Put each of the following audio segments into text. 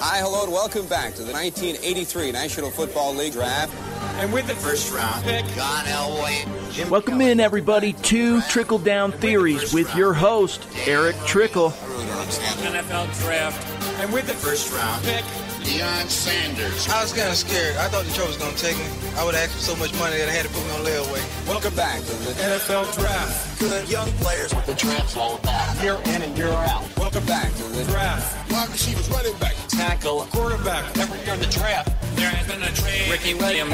Hi, hello, and welcome back to the 1983 National Football League Draft. And with the first round pick, John Elway. Welcome in, everybody, to Trickle Down Theories with your host, Erick Trickel. NFL Draft. And with the first round pick, Deion Sanders. I was kind of scared. I thought Detroit was going to take me. I would have asked for so much money that I had to put me on layaway. Welcome back to the NFL Draft. Good young players with the draft's all about. Year in and year out. Welcome back to the Draft. Wide receivers, running back, Tackle, quarterback. every year in the draft. There has been a trade. Ricky Williams.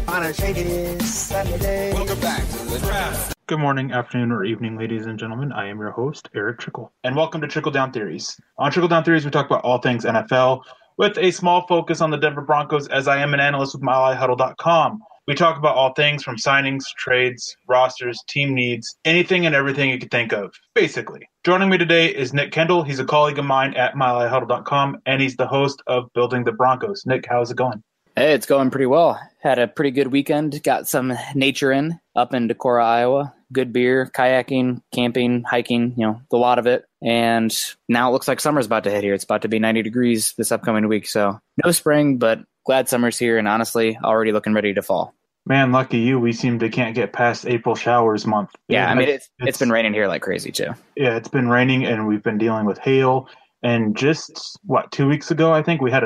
On a shady Saturday. Welcome back to the Draft. Good morning, afternoon, or evening, ladies and gentlemen. I am your host, Erick Trickel, and welcome to Trickle Down Theories. On Trickle Down Theories, we talk about all things NFL, with a small focus on the Denver Broncos, as I am an analyst with MileHighHuddle.com. We talk about all things from signings, trades, rosters, team needs, anything and everything you could think of, basically. Joining me today is Nick Kendell. He's a colleague of mine at MileHighHuddle.com, and he's the host of Building the Broncos. Nick, how's it going? Hey, it's going pretty well. Had a pretty good weekend. Got some nature in up in Decorah, Iowa. Good beer, kayaking, camping, hiking, the lot of it. And now it looks like summer's about to hit here. It's about to be 90 degrees this upcoming week. So no spring, but glad summer's here. And honestly, already looking ready to fall. Man, lucky you. We can't get past April showers month. Yeah, I mean, it's been raining here like crazy too. Yeah, it's been raining and we've been dealing with hail. And just, 2 weeks ago, I think we had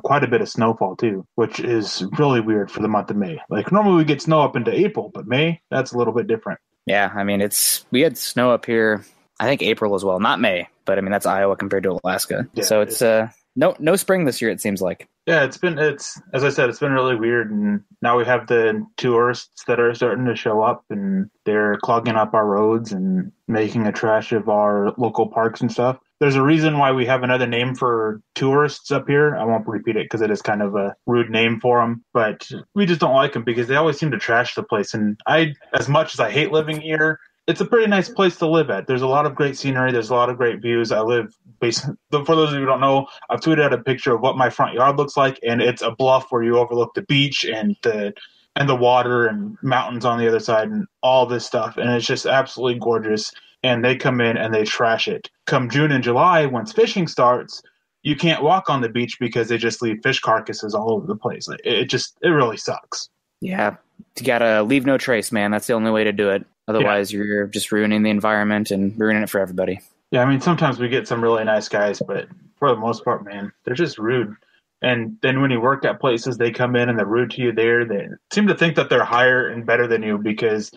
quite a bit of snowfall too, which is really weird for the month of May. Like normally we get snow up into April, but May, that's a little bit different. Yeah, I mean, we had snow up here, I think April as well, not May, but I mean, that's Iowa compared to Alaska. Yeah, so it's no spring this year, it seems like. Yeah, it's as I said, it's been really weird. And now we have the tourists that are starting to show up and they're clogging up our roads and making a trash of our local parks and stuff. There's a reason why we have another name for tourists up here. I won't repeat it because it is kind of a rude name for them, but we just don't like them because they always seem to trash the place. And as much as I hate living here, it's a pretty nice place to live at. There's a lot of great scenery. There's a lot of great views. I live for those of you who don't know, I've tweeted out a picture of what my front yard looks like, and it's a bluff where you overlook the beach and the water and mountains on the other side and all this stuff. And it's just absolutely gorgeous. And they come in and they trash it. Come June and July, once fishing starts, you can't walk on the beach because they just leave fish carcasses all over the place. It really sucks. Yeah, you gotta leave no trace, man. That's the only way to do it. Otherwise, You're just ruining the environment and ruining it for everybody. Yeah, I mean, sometimes we get some really nice guys, but for the most part, man, they're just rude. And then when you work at places, they come in and they're rude to you there. They seem to think that they're higher and better than you because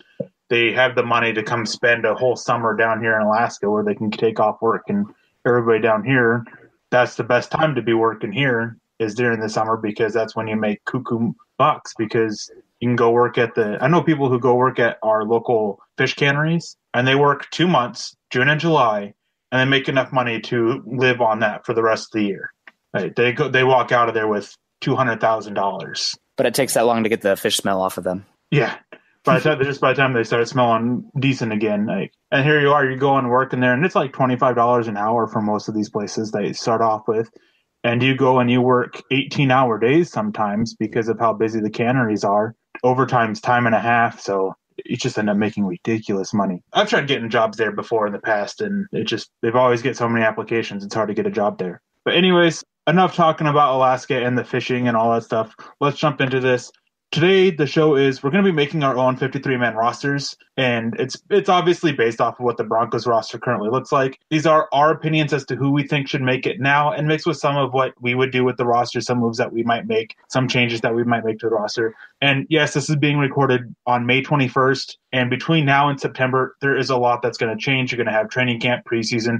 they have the money to come spend a whole summer down here in Alaska where they can take off work. And everybody down here, that's the best time to be working here is during the summer because that's when you make cuckoo bucks because you can go work I know people who go work at our local fish canneries and they work 2 months, June and July, and they make enough money to live on that for the rest of the year. Right? They walk out of there with $200,000. But it takes that long to get the fish smell off of them. Yeah. By the time they start smelling decent again, and here you are, you go and work in there, and it's like $25 an hour for most of these places they start off with, and you go and you work 18-hour days sometimes because of how busy the canneries are. Overtime's time and a half, so you just end up making ridiculous money. I've tried getting jobs there before in the past, and they've always get so many applications, it's hard to get a job there. But anyways, enough talking about Alaska and the fishing and all that stuff. Let's jump into this. Today, the show is we're going to be making our own 53-man rosters, and it's obviously based off of what the Broncos roster currently looks like. These are our opinions as to who we think should make it now, and mixed with some of what we would do with the roster, some moves that we might make, some changes that we might make to the roster. And yes, this is being recorded on May 21st, and between now and September, there is a lot that's going to change. You're going to have training camp, preseason.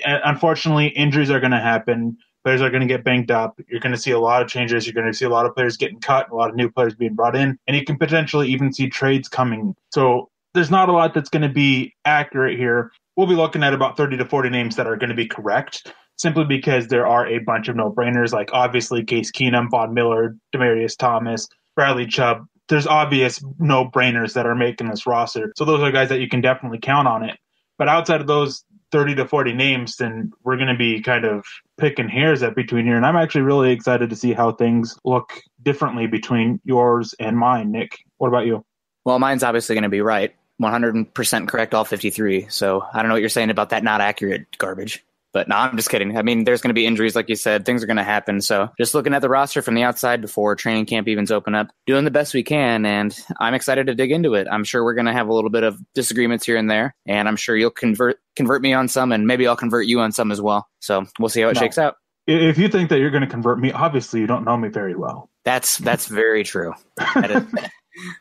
Unfortunately, injuries are going to happen. Players are going to get banged up. You're going to see a lot of changes. You're going to see a lot of players getting cut, a lot of new players being brought in, and you can potentially even see trades coming. So there's not a lot that's going to be accurate here. We'll be looking at about 30 to 40 names that are going to be correct, simply because there are a bunch of no-brainers, like obviously Case Keenum, Von Miller, Demaryius Thomas, Bradley Chubb. There's obvious no-brainers that are making this roster. So those are guys that you can definitely count on it. But outside of those 30 to 40 names, then we're going to be kind of picking hairs at between here. And I'm actually really excited to see how things look differently between yours and mine. Nick, what about you? Well, mine's obviously going to be right. 100% correct, all 53. So I don't know what you're saying about that not accurate garbage. But no, I'm just kidding. I mean, there's going to be injuries, like you said. Things are going to happen. So just looking at the roster from the outside before training camp evens open up, doing the best we can, and I'm excited to dig into it. I'm sure we're going to have a little bit of disagreements here and there, and I'm sure you'll convert me on some, and maybe I'll convert you on some as well. So we'll see how it shakes out. If you think that you're going to convert me, obviously you don't know me very well. That's very true. That is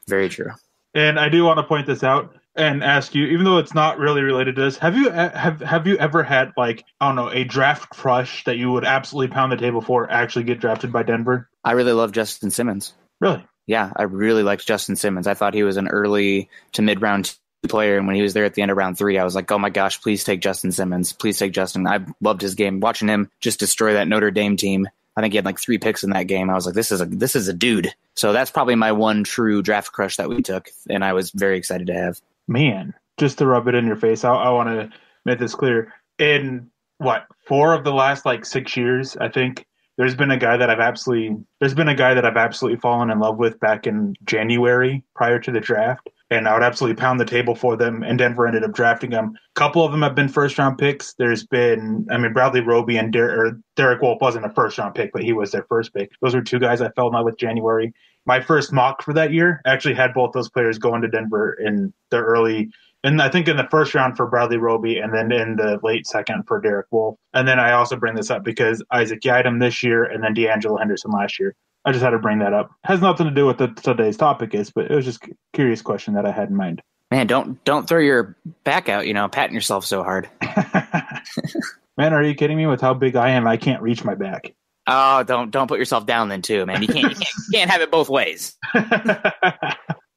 very true. And I do want to point this out and ask you, even though it's not really related to this, have you ever had, like, I don't know, a draft crush that you would absolutely pound the table for actually get drafted by Denver? I really love Justin Simmons. Really? Yeah, I really liked Justin Simmons. I thought he was an early to mid-round player, and when he was there at the end of round 3, I was like, oh my gosh, please take Justin Simmons. Please take Justin. I loved his game. Watching him just destroy that Notre Dame team. I think he had like 3 picks in that game. I was like, this is a dude. So that's probably my one true draft crush that we took, and I was very excited to have. Man, just to rub it in your face, I want to make this clear. In 4 of the last 6 years, I think there's been a guy that I've absolutely fallen in love with back in January prior to the draft. And I would absolutely pound the table for them, and Denver ended up drafting them. A couple of them have been first-round picks. There's been, Bradley Roby and Derek Wolfe wasn't a first-round pick, but he was their first pick. Those were 2 guys I fell in love with January. My first mock for that year actually had both those players going to Denver in the early, and I think in the first round for Bradley Roby, and then in the late second for Derek Wolfe. And then I also bring this up because Isaac Yiadom this year, and then D'Angelo Henderson last year. I just had to bring that up. Has nothing to do with what today's topic is, but it was just a curious question that I had in mind. Man, don't throw your back out, patting yourself so hard. Man, are you kidding me? With how big I am, I can't reach my back. Oh, don't put yourself down then too, man. You can't have it both ways.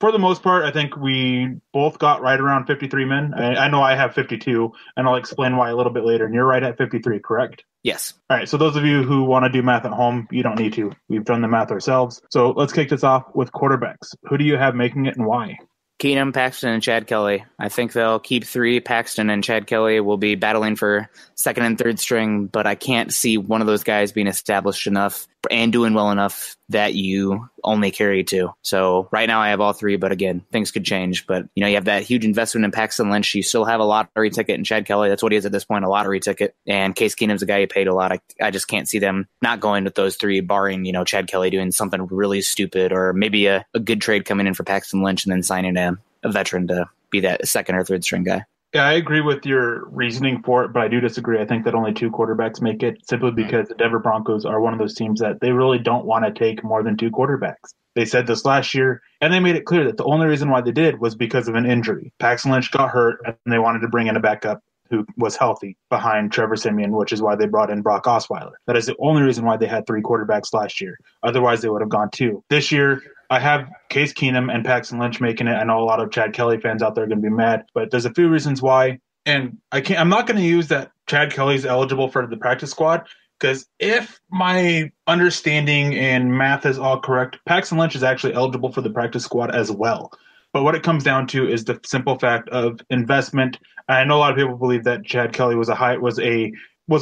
For the most part, I think we both got right around 53 men. I know I have 52, and I'll explain why a little bit later. And you're right at 53, correct? Yes. All right, so those of you who want to do math at home, you don't need to. We've done the math ourselves. So let's kick this off with quarterbacks. Who do you have making it and why? Keenum, Paxton, and Chad Kelly. I think they'll keep 3. Paxton and Chad Kelly will be battling for second and third string, but I can't see one of those guys being established enough and doing well enough that you only carry 2. So right now I have all 3, but again, things could change. But, you have that huge investment in Paxton Lynch. You still have a lottery ticket in Chad Kelly. That's what he is at this point, a lottery ticket. And Case Keenum's a guy you paid a lot. I just can't see them not going with those 3, barring, Chad Kelly doing something really stupid, or maybe a good trade coming in for Paxton Lynch and then signing a veteran to be that second or third string guy. Yeah, I agree with your reasoning for it, but I do disagree. I think that only 2 quarterbacks make it, simply because the Denver Broncos are one of those teams that they really don't want to take more than 2 quarterbacks. They said this last year, and they made it clear that the only reason why they did was because of an injury. Paxton Lynch got hurt, and they wanted to bring in a backup who was healthy behind Trevor Siemian, which is why they brought in Brock Osweiler. That is the only reason why they had 3 quarterbacks last year. Otherwise, they would have gone 2. This year, I have Case Keenum and Paxton Lynch making it. I know a lot of Chad Kelly fans out there are going to be mad, but there's a few reasons why. And I'm not going to use that Chad Kelly's eligible for the practice squad, because if my understanding and math is all correct, Paxton Lynch is actually eligible for the practice squad as well. But what it comes down to is the simple fact of investment. I know a lot of people believe that Chad Kelly was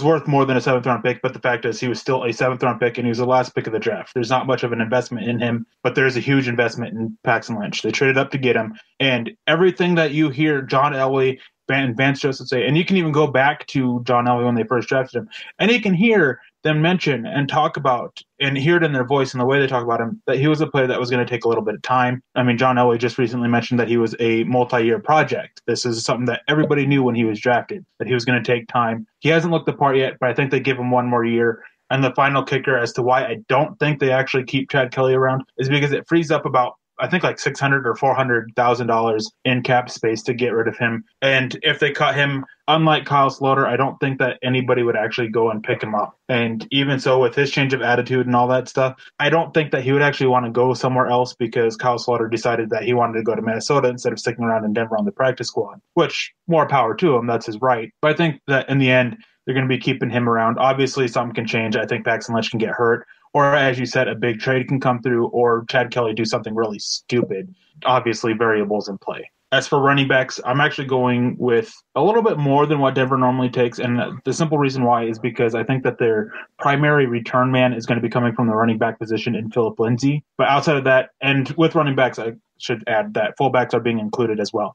worth more than a 7th-round pick, but the fact is he was still a 7th-round pick, and he was the last pick of the draft. There's not much of an investment in him, but there's a huge investment in Paxton Lynch. They traded up to get him, and everything that you hear John Elway and Vance Joseph say, and you can even go back to John Elway when they first drafted him, and you can hear them mention and talk about and hear it in their voice and the way they talk about him, that he was a player that was going to take a little bit of time. John Elway just recently mentioned that he was a multi-year project. This is something that everybody knew when he was drafted, that he was going to take time. He hasn't looked the part yet, but I think they give him one more year. And the final kicker as to why I don't think they actually keep Chad Kelly around is because it frees up about, I think, like $600,000 or $400,000 in cap space to get rid of him. And if they cut him, unlike Kyle Slaughter, I don't think that anybody would actually go and pick him up. And even so, with his change of attitude and all that stuff, I don't think that he would actually want to go somewhere else, because Kyle Slaughter decided that he wanted to go to Minnesota instead of sticking around in Denver on the practice squad, which more power to him. That's his right. But I think that in the end, they're going to be keeping him around. Obviously, something can change. I think Paxton Lynch can get hurt. Or, as you said, a big trade can come through, or Chad Kelly do something really stupid. Obviously, variables in play. As for running backs, I'm actually going with a little bit more than what Denver normally takes, and the simple reason why is because I think that their primary return man is going to be coming from the running back position in Phillip Lindsay. But outside of that, and with running backs, I should add that fullbacks are being included as well.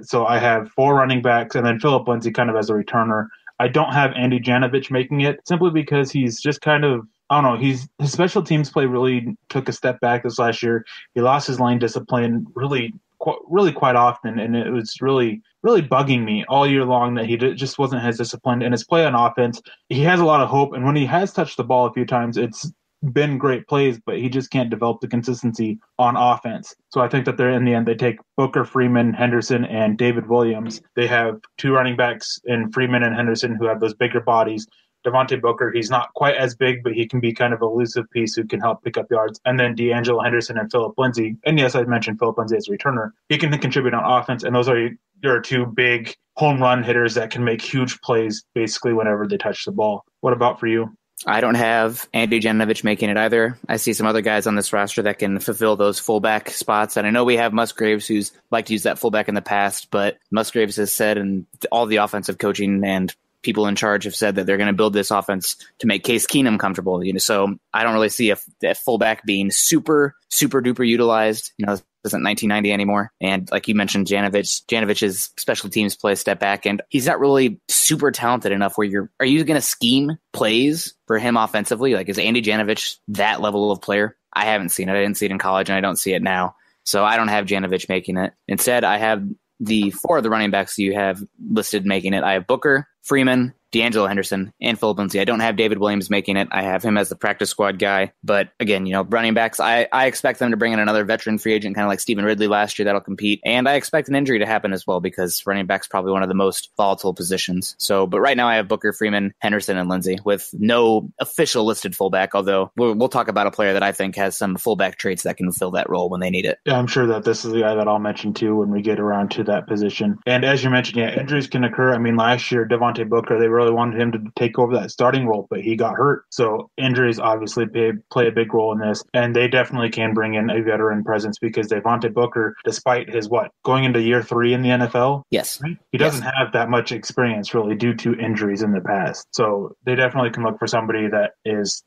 So I have 4 running backs, and then Phillip Lindsay kind of as a returner. I don't have Andy Janovich making it simply because he's just kind of, I don't know, his special teams play really took a step back this last year. He lost his line discipline really quite often, and it was really bugging me all year long that he just wasn't as disciplined. And his play on offense, he has a lot of hope, and when he has touched the ball a few times, it's been great plays, but he just can't develop the consistency on offense. So I think that they're, in the end, they take Booker, Freeman, Henderson, and David Williams. They have two running backs in Freeman and Henderson who have those bigger bodies. Devontae Booker, he's not quite as big, but he can be kind of an elusive piece who can help pick up yards. And then D'Angelo Henderson and Phillip Lindsay. And yes, I mentioned Phillip Lindsay as a returner. He can contribute on offense, and those are your two big home run hitters that can make huge plays basically whenever they touch the ball. What about for you? I don't have Andy Janovich making it either. I see some other guys on this roster that can fulfill those fullback spots. And I know we have Musgraves, who's liked to use that fullback in the past, but Musgraves has said, and all the offensive coaching and people in charge have said that they're going to build this offense to make Case Keenum comfortable. So I don't really see a fullback being super duper utilized. This isn't 1990 anymore. And like you mentioned, Janovich's special teams play a step back, and he's not really super talented enough where are you going to scheme plays for him offensively? Like, is Andy Janovich that level of player? I haven't seen it. I didn't see it in college, and I don't see it now. So I don't have Janovich making it. Instead, I have the four of the running backs you have listed making it. I have Booker, Freeman, D'Angelo Henderson, and Phillip Lindsay. I don't have David Williams making it. I have him as the practice squad guy. But again, running backs, I expect them to bring in another veteran free agent, kind of like Stephen Ridley last year, that'll compete. And I expect an injury to happen as well, because running back's probably one of the most volatile positions. But right now I have Booker, Freeman, Henderson, and Lindsay with no official listed fullback, although we'll talk about a player that I think has some fullback traits that can fill that role when they need it. Yeah, I'm sure that this is the guy that I'll mention too when we get around to that position. And as you mentioned, yeah, injuries can occur. I mean, last year, Devontae Booker, they really wanted him to take over that starting role, but he got hurt. So injuries obviously play a big role in this. And they definitely can bring in a veteran presence, because Devontae Booker, despite his going into year 3 in the NFL? Yes. Right? He doesn't have that much experience really due to injuries in the past. So they definitely can look for somebody that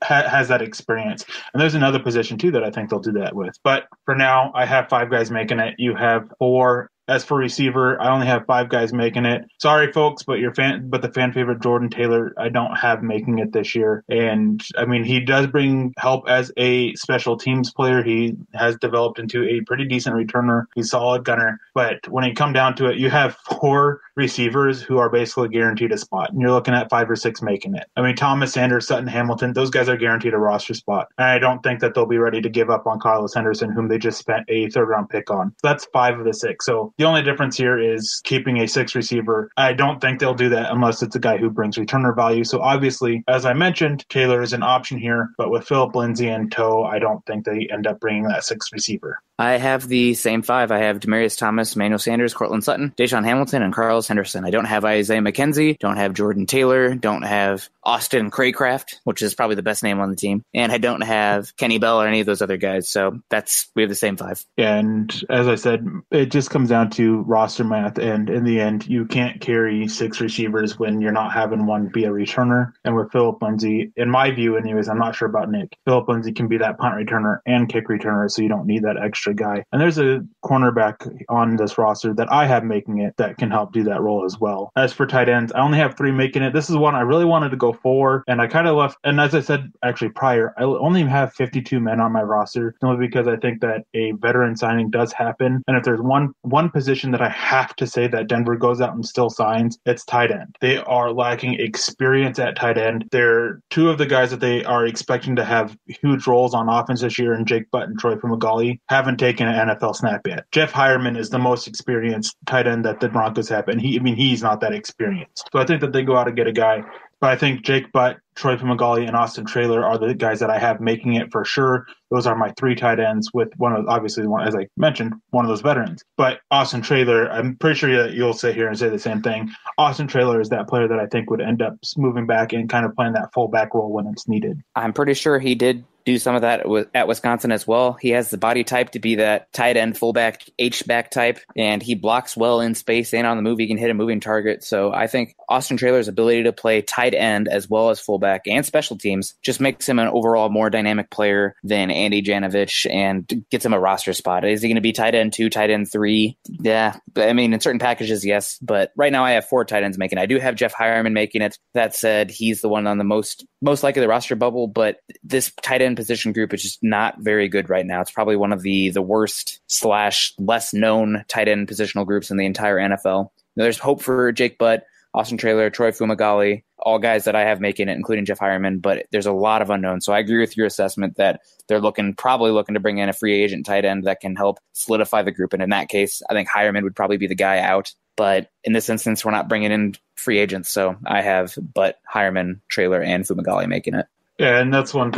has that experience. And there's another position too that I think they'll do that with. But for now, I have 5 guys making it. You have 4. As for receiver, I only have 5 guys making it. Sorry, folks, but the fan favorite Jordan Taylor, I don't have making it this year. And I mean, he does bring help as a special teams player. He has developed into a pretty decent returner. He's a solid gunner. But when you come down to it, you have 4 receivers who are basically guaranteed a spot, and you're looking at 5 or 6 making it. I mean, Thomas Sanders, Sutton Hamilton, those guys are guaranteed a roster spot. And I don't think that they'll be ready to give up on Carlos Henderson, whom they just spent a 3rd-round pick on. So that's 5 of the 6. So the only difference here is keeping a 6th receiver. I don't think they'll do that unless it's a guy who brings returner value. So obviously, as I mentioned, Taylor is an option here, but with Phillip Lindsay in tow, I don't think they end up bringing that 6th receiver. I have the same 5. I have Demaryius Thomas, Emmanuel Sanders, Cortland Sutton, Deshaun Hamilton, and Carlos Henderson. I don't have Isaiah McKenzie, don't have Jordan Taylor, don't have Austin Craycraft, which is probably the best name on the team, and I don't have Kenny Bell or any of those other guys. So we have the same 5. And as I said, it just comes down to roster math, and in the end, you can't carry 6 receivers when you're not having one be a returner. And with Phillip Lindsay, in my view anyways, I'm not sure about Nick, Phillip Lindsay can be that punt returner and kick returner, so you don't need that extra guy. And there's a cornerback on this roster that I have making it that can help do that role as well. As for tight ends, I only have 3 making it. This is one I really wanted to go for, and I kind of left, and as I said actually prior, I only have 52 men on my roster, simply because I think that a veteran signing does happen. And if there's one position that I have to say that Denver goes out and still signs, it's tight end. They are lacking experience at tight end. They're 2 of the guys that they are expecting to have huge roles on offense this year, and Jake Butt and Troy Fumagalli haven't taken an NFL snap yet. Jeff Hireman is the most experienced tight end that the Broncos have, and he's not that experienced. So I think that they go out and get a guy. But I think Jake Butt, Troy Fumagalli, and Austin Traylor are the guys that I have making it for sure. Those are my 3 tight ends, with obviously, as I mentioned, one of those veterans. But Austin Traylor, I'm pretty sure that you'll sit here and say the same thing. Austin Traylor is that player that I think would end up moving back and kind of playing that fullback role when it's needed. I'm pretty sure he did do some of that at Wisconsin as well. He has the body type to be that tight end, fullback, H-back type, and he blocks well in space and on the move. He can hit a moving target. So I think Austin Traylor's ability to play tight end as well as fullback and special teams just makes him an overall more dynamic player than Andy Janovich and gets him a roster spot. Is he going to be tight end 2, tight end 3? Yeah. I mean, in certain packages, yes. But right now I have 4 tight ends making it. I do have Jeff Hireman making it. That said, he's the one on the most likely the roster bubble, but this tight end position group is just not very good right now. It's probably one of the worst / less known tight end positional groups in the entire NFL. There's hope for Jake Butt, Austin Traylor, Troy Fumagalli, all guys that I have making it, including Jeff Hireman, but there's a lot of unknowns. So I agree with your assessment that they're probably looking to bring in a free agent tight end that can help solidify the group. And in that case, I think Hireman would probably be the guy out. But in this instance, we're not bringing in free agents. So I have Butt, Hireman, Traylor, and Fumagalli making it. Yeah, and that's one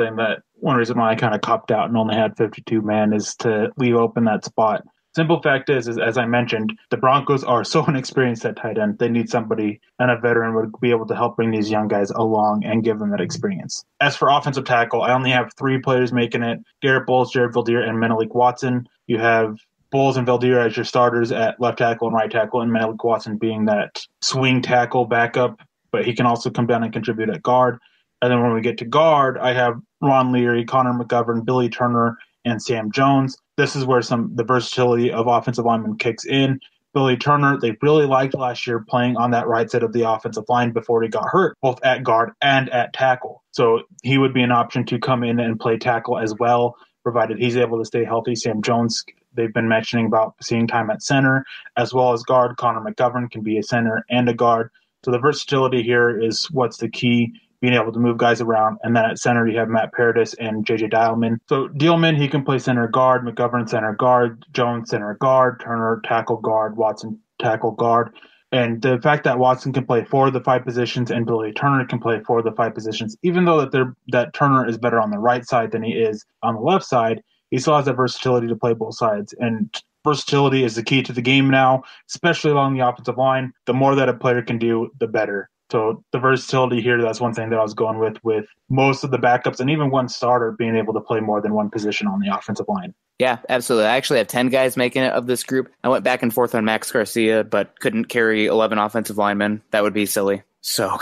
reason why I kind of copped out and only had 52 man is to leave open that spot. Simple fact is, as I mentioned, the Broncos are so inexperienced at tight end. They need somebody, and a veteran would be able to help bring these young guys along and give them that experience. As for offensive tackle, I only have 3 players making it: Garrett Bowles, Jared Veldheer, and Menelik Watson. You have Bowles and Veldheer as your starters at left tackle and right tackle, and Menelik Watson being that swing tackle backup, but he can also come down and contribute at guard. And then when we get to guard, I have Ron Leary, Connor McGovern, Billy Turner, and Sam Jones. This is where the versatility of offensive linemen kicks in. Billy Turner, they really liked last year playing on that right side of the offensive line before he got hurt, both at guard and at tackle. So he would be an option to come in and play tackle as well, provided he's able to stay healthy. Sam Jones, they've been mentioning about seeing time at center as well as guard. Connor McGovern can be a center and a guard. So the versatility here is what's the key, being able to move guys around. And then at center, you have Matt Paradis and J.J. Dielman. So Dielman, he can play center guard, McGovern center guard, Jones center guard, Turner tackle guard, Watson tackle guard. And the fact that Watson can play 4 of the 5 positions and Billy Turner can play 4 of the 5 positions, even though that Turner is better on the right side than he is on the left side, he still has that versatility to play both sides. And versatility is the key to the game now, especially along the offensive line. The more that a player can do, the better. So the versatility here, that's one thing that I was going with most of the backups and even one starter being able to play more than one position on the offensive line. Yeah, absolutely. I actually have 10 guys making it of this group. I went back and forth on Max Garcia, but couldn't carry 11 offensive linemen. That would be silly. So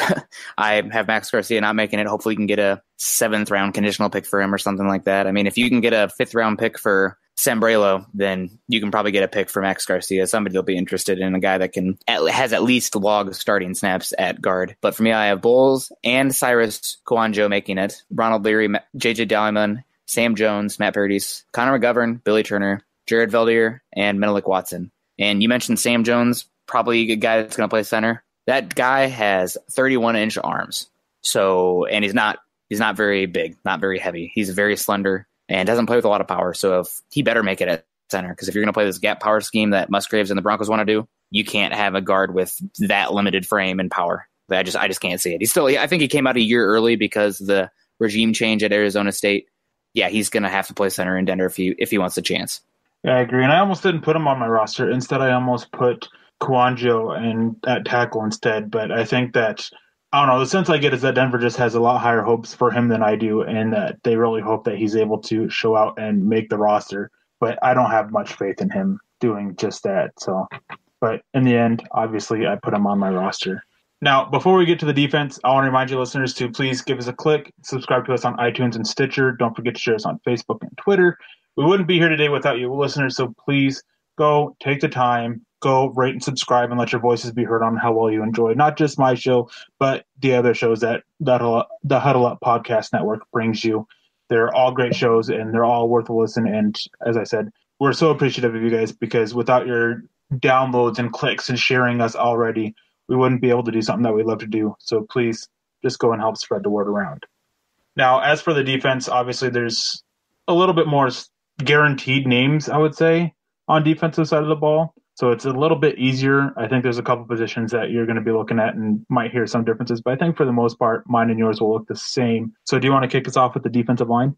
I have Max Garcia not making it. Hopefully you can get a 7th round conditional pick for him or something like that. I mean, if you can get a 5th round pick for Sambrailo, then you can probably get a pick for Max Garcia. Somebody will be interested in a guy that has at least log starting snaps at guard. But for me, I have Bowles and Cyrus Kouandjio making it. Ronald Leary, J.J. Dielman, Sam Jones, Matt Paradis, Connor McGovern, Billy Turner, Jared Veldheer, and Menelik Watson. And you mentioned Sam Jones, probably a guy that's going to play center. That guy has 31-inch arms. And he's not very big, not very heavy. He's very slender and doesn't play with a lot of power. So if he better make it at center, because if you're going to play this gap power scheme that Musgraves and the Broncos want to do, you can't have a guard with that limited frame and power. I just can't see it. I think he came out a year early because of the regime change at Arizona State. Yeah, he's going to have to play center in Denver if he wants a chance. Yeah, I agree. And I almost didn't put him on my roster. Instead, I almost put Kouandjio at tackle instead. But I think that, I don't know, the sense I get is that Denver just has a lot higher hopes for him than I do, and that they really hope that he's able to show out and make the roster. But I don't have much faith in him doing just that. But in the end, obviously, I put him on my roster. Now, before we get to the defense, I want to remind you listeners to please give us a click, subscribe to us on iTunes and Stitcher. Don't forget to share us on Facebook and Twitter. We wouldn't be here today without you listeners, so please go take the time, go rate and subscribe, and let your voices be heard on how well you enjoy not just my show, but the other shows that the Huddle Up Podcast Network brings you. They're all great shows, and they're all worth a listen. And as I said, we're so appreciative of you guys, because without your downloads and clicks and sharing us already, we wouldn't be able to do something that we love to do. So please just go and help spread the word around. Now, as for the defense, obviously there's a little bit more guaranteed names, I would say, on defensive side of the ball. So it's a little bit easier. I think there's a couple positions that you're going to be looking at and might hear some differences, but I think for the most part, mine and yours will look the same. So do you want to kick us off with the defensive line?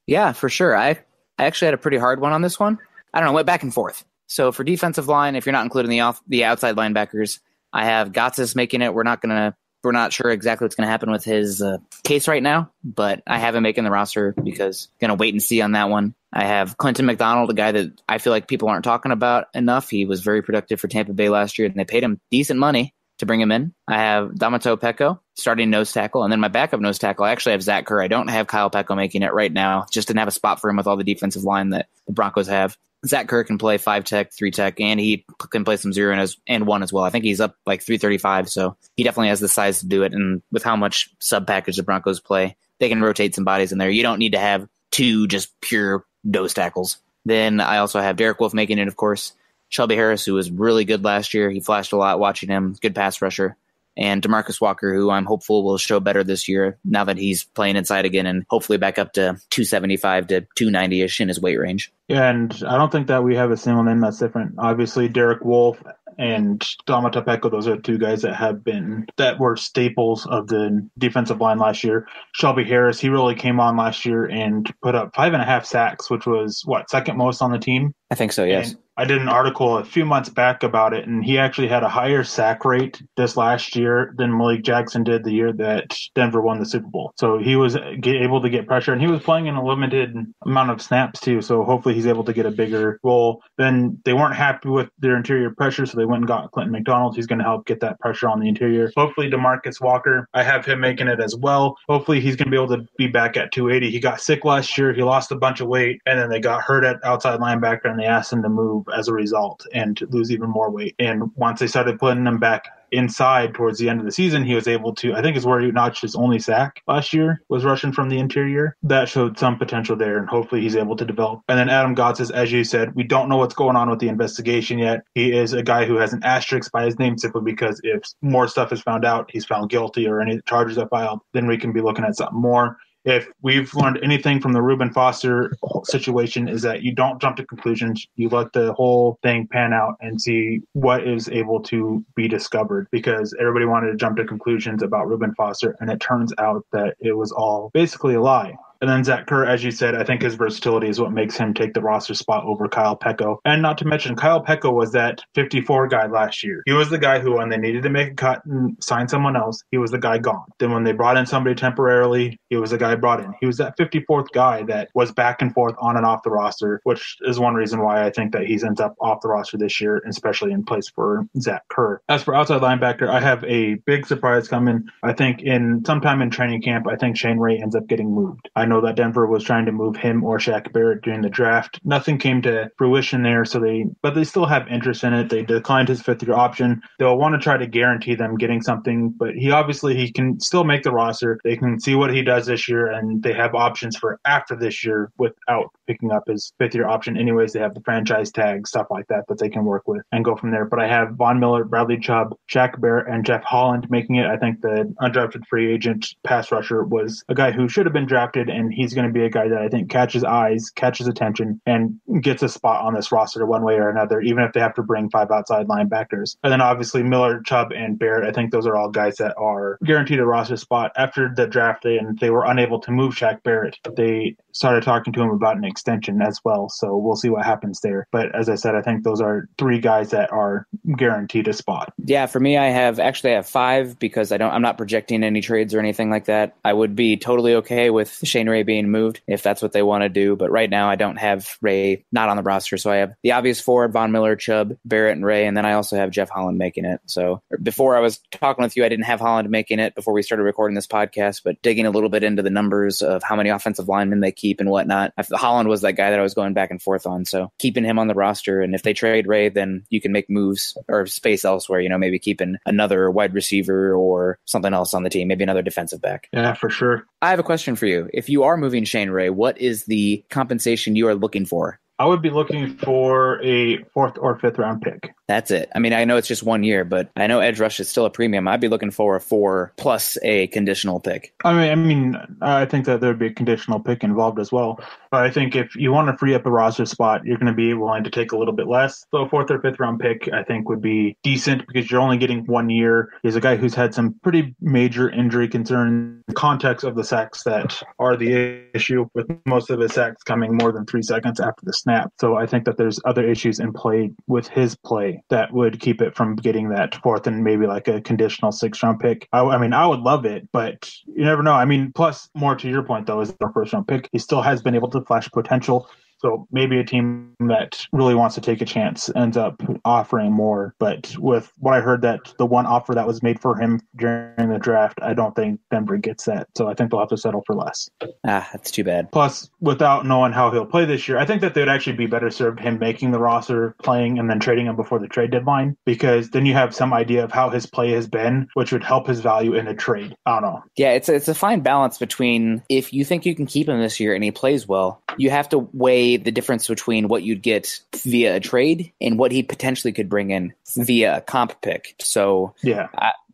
Yeah, for sure. I actually had a pretty hard one on this one. I don't know, went back and forth. So for defensive line, if you're not including the outside linebackers, I have Gotsis making it. We're not going we're not sure exactly what's going to happen with his case right now, but I have him making the roster because going to wait and see on that one. I have Clinton McDonald, a guy that I feel like people aren't talking about enough. He was very productive for Tampa Bay last year, and they paid him decent money to bring him in. I have Damato Peko starting nose tackle, and then my backup nose tackle, I actually have Zach Kerr. I don't have Kyle Peko making it right now. Just didn't have a spot for him with all the defensive line that the Broncos have. Zach Kerr can play 5-tech, 3-tech, and he can play some 0 and 1 as well. I think he's up like 335, so he definitely has the size to do it. And with how much sub-package the Broncos play, they can rotate some bodies in there. You don't need to have 2 just pure nose tackles. Then I also have Derek Wolfe making it, of course. Shelby Harris, who was really good last year. He flashed a lot watching him. Good pass rusher. And DeMarcus Walker, who I'm hopeful will show better this year now that he's playing inside again and hopefully back up to 275 to 290-ish in his weight range. Yeah, and I don't think that we have a single name that's different. Obviously, Derek Wolfe and Damato Peko, those are 2 guys that were staples of the defensive line last year. Shelby Harris, he really came on last year and put up 5.5 sacks, which was, second most on the team? I think so, yes. And I did an article a few months back about it, and he actually had a higher sack rate this last year than Malik Jackson did the year that Denver won the Super Bowl. So he was able to get pressure, and he was playing in a limited amount of snaps too, so hopefully he's able to get a bigger role. Then they weren't happy with their interior pressure, so they went and got Clinton McDonald. He's going to help get that pressure on the interior. Hopefully DeMarcus Walker, I have him making it as well. Hopefully he's going to be able to be back at 280. He got sick last year. He lost a bunch of weight, and then they got hurt at outside linebacker, and they asked him to move as a result and lose even more weight. And once they started putting him back inside towards the end of the season, he was able to, I think it's where he notched his only sack last year, was rushing from the interior. That showed some potential there, and hopefully he's able to develop. And then Adam Gotsis, as you said, we don't know what's going on with the investigation yet. He is a guy who has an asterisk by his name simply because if more stuff is found out, he's found guilty or any charges are filed, then we can be looking at something more. If we've learned anything from the Reuben Foster situation is that you don't jump to conclusions. You let the whole thing pan out and see what is able to be discovered, because everybody wanted to jump to conclusions about Reuben Foster, and it turns out that it was all basically a lie. And then Zach Kerr, as you said, I think his versatility is what makes him take the roster spot over Kyle Peko. And not to mention, Kyle Peko was that 54 guy last year. He was the guy who, when they needed to make a cut and sign someone else, he was the guy gone. Then when they brought in somebody temporarily, he was the guy brought in. He was that 54th guy that was back and forth on and off the roster, which is one reason why I think that he ends up off the roster this year, especially in place for Zach Kerr. As for outside linebacker, I have a big surprise coming. I think sometime in training camp, I think Shane Ray ends up getting moved. I know that Denver was trying to move him or Shaq Barrett during the draft. Nothing came to fruition there, but they still have interest in it. They declined his 5th-year option. They'll want to try to guarantee them getting something, but he can still make the roster. They can see what he does this year, and they have options for after this year without picking up his 5th-year option. Anyways, they have the franchise tag, stuff like that they can work with and go from there. But I have Von Miller, Bradley Chubb, Shaq Barrett, and Jeff Holland making it. I think the undrafted free agent pass rusher was a guy who should have been drafted, and he's going to be a guy that I think catches eyes, catches attention, and gets a spot on this roster one way or another, even if they have to bring 5 outside linebackers. And then obviously Miller, Chubb, and Barrett, I think those are all guys that are guaranteed a roster spot. After the draft day and they were unable to move Shaq Barrett, they started talking to him about an extension as well. So we'll see what happens there. But as I said, I think those are 3 guys that are guaranteed a spot. Yeah, for me, I have 5 because I'm not projecting any trades or anything like that. I would be totally okay with Shane Ray being moved if that's what they want to do. But right now I don't have Ray not on the roster. So I have the obvious 4, Von Miller, Chubb, Barrett, and Ray. And then I also have Jeff Holland making it. So before I was talking with you, I didn't have Holland making it before we started recording this podcast, but digging a little bit into the numbers of how many offensive linemen they keep and whatnot, Holland was that guy that I was going back and forth on. So keeping him on the roster. And if they trade Ray, then you can make moves or space elsewhere, maybe keeping another wide receiver or something else on the team, maybe another defensive back. Yeah, for sure. I have a question for you. If you are moving Shane Ray, what is the compensation you are looking for? I would be looking for a 4th or 5th round pick. That's it. I mean, I know it's just 1 year, but I know edge rush is still a premium. I'd be looking for a 4 plus a conditional pick. I think that there'd be a conditional pick involved as well. But I think if you want to free up a roster spot, you're going to be willing to take a little bit less. So a 4th or 5th round pick, I think, would be decent because you're only getting 1 year. He's a guy who's had some pretty major injury concerns. The context of the sacks that are the issue, with most of his sacks coming more than 3 seconds after the snap. snap. So I think that there's other issues in play with his play that would keep it from getting that fourth and maybe like a conditional 6th-round pick. I mean, I would love it, but you never know. I mean, plus, more to your point, though, is the 1st-round pick. He still has been able to flash potential. So maybe a team that really wants to take a chance ends up offering more. But with what I heard, that the one offer that was made for him during the draft, I don't think Denver gets that. So I think they'll have to settle for less. That's too bad. Plus, without knowing how he'll play this year, I think that they would actually be better served him making the roster, playing, and then trading him before the trade deadline, because then you have some idea of how his play has been, which would help his value in a trade. I don't know. Yeah, it's a fine balance between, if you think you can keep him this year and he plays well, you have to weigh the difference between what you'd get via a trade and what he potentially could bring in via a comp pick. So yeah.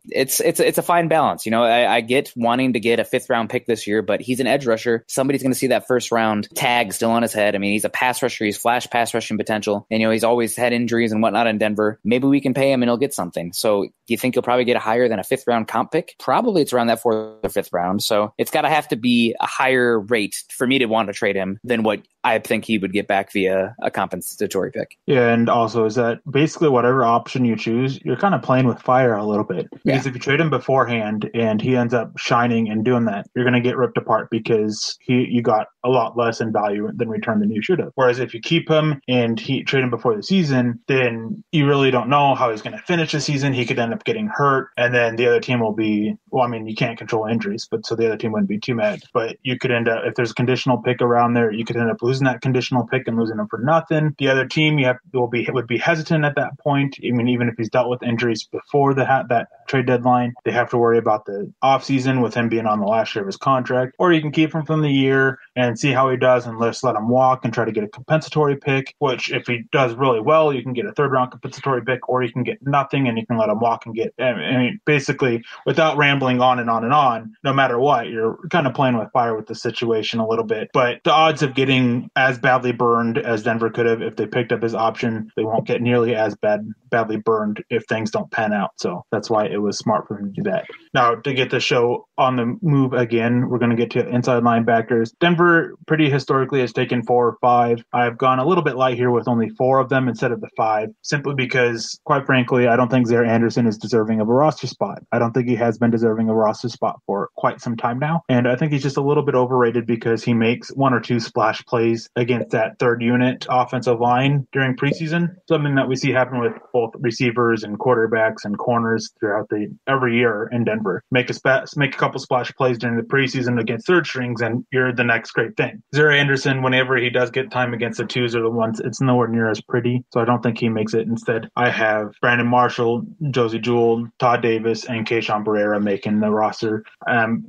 It's a fine balance. I get wanting to get a 5th-round pick this year, but he's an edge rusher. Somebody's going to see that 1st-round tag still on his head. I mean, he's a pass rusher. He's flash pass rushing potential. And, he's always had injuries and whatnot in Denver. Maybe we can pay him and he'll get something. So do you think he'll probably get a higher than a 5th-round comp pick? Probably it's around that 4th or 5th round. So it's got to have to be a higher rate for me to want to trade him than what I think he would get back via a compensatory pick. Yeah, and also is that basically whatever option you choose, you're kind of playing with fire a little bit. Because if you trade him beforehand and he ends up shining and doing that, you're going to get ripped apart because you got a lot less in value than return than you should have. Whereas if you keep him and trade him before the season, then you really don't know how he's going to finish the season. He could end up getting hurt, and then the other team will be, well, I mean, you can't control injuries, but so the other team wouldn't be too mad. But you could end up, if there's a conditional pick around there, you could end up losing that conditional pick and losing him for nothing. The other team would be hesitant at that point. I mean, even if he's dealt with injuries before that trade deadline, they have to worry about the offseason with him being on the last year of his contract. Or you can keep him from the year and see how he does and just let him walk and try to get a compensatory pick, which if he does really well, you can get a 3rd-round compensatory pick, or you can get nothing and you can let him walk and get, I mean, basically, without rambling on and on and on, no matter what, you're kind of playing with fire with the situation a little bit. But the odds of getting as badly burned as Denver could have if they picked up his option, they won't get nearly as badly burned if things don't pan out. So that's why it was smart for him to do that. Now, to get the show on the move again, we're going to get to inside linebackers. Denver pretty historically has taken 4 or 5. I've gone a little bit light here with only 4 of them instead of the 5, simply because, quite frankly, I don't think Zaire Anderson is deserving of a roster spot. I don't think he has been deserving of a roster spot for quite some time now. And I think he's just a little bit overrated because he makes 1 or 2 splash plays against that 3rd unit offensive line during preseason, something that we see happen with both receivers and quarterbacks and corners throughout every year in Denver. Make a couple splash plays during the preseason against 3rd strings and you're the next great thing. Zaire Anderson, whenever he does get time against the 2s or the 1s, it's nowhere near as pretty. So I don't think he makes it. Instead, I have Brandon Marshall, Josie Jewell, Todd Davis, and Keyshawn Barrera making the roster.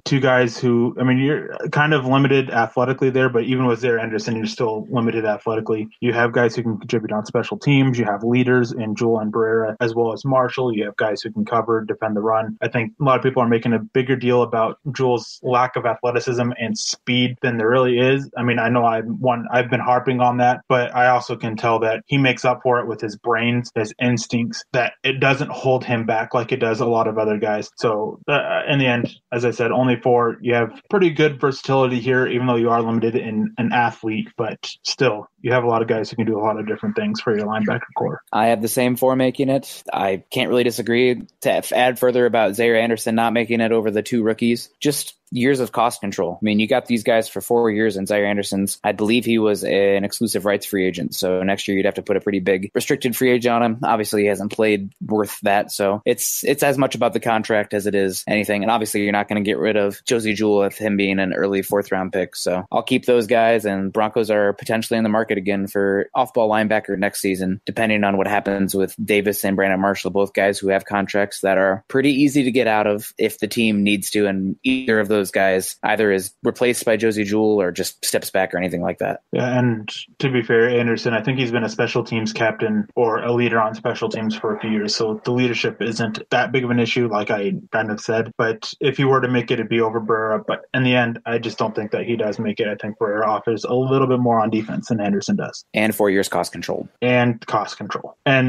2 guys who, I mean, you're kind of limited athletically there, but even with Zaire Anderson, you're still limited athletically. You have guys who can contribute on special teams. You have leaders in Jewell and Barrera, as well as Marshall. You have guys who can cover, defend the run. I think a lot of people are making a bigger deal about Jewell's lack of athleticism and speed than there really is. I mean, I know I've been harping on that, but I also can tell that he makes up for it with his brains, his instincts, that it doesn't hold him back like it does a lot of other guys. So in the end, as I said, only 4. You have pretty good versatility here, even though you are limited in an athlete, but still, you have a lot of guys who can do a lot of different things for your linebacker core. I have the same 4 making it. I can't really disagree. To add further about Zaire Anderson not making it over the 2 rookies, just years of cost control. I mean, you got these guys for 4 years, and Zaire Anderson's, I believe he was an exclusive rights free agent. So next year you'd have to put a pretty big restricted free agent on him. Obviously, he hasn't played worth that. So it's as much about the contract as it is anything. And obviously, you're not going to get rid of Josie Jewell with him being an early 4th-round pick. So I'll keep those guys, and Broncos are potentially in the market again for off-ball linebacker next season, depending on what happens with Davis and Brandon Marshall, both guys who have contracts that are pretty easy to get out of if the team needs to, and either of those guys either is replaced by Josie Jewell or just steps back or anything like that. Yeah, and to be fair, Anderson, I think he's been a special teams captain or a leader on special teams for a few years, so the leadership isn't that big of an issue, like I kind of said. But if he were to make it, it'd be over Barrera. But in the end, I just don't think that he does make it. I think Barrera offers a little bit more on defense than Anderson does. And 4 years cost control. And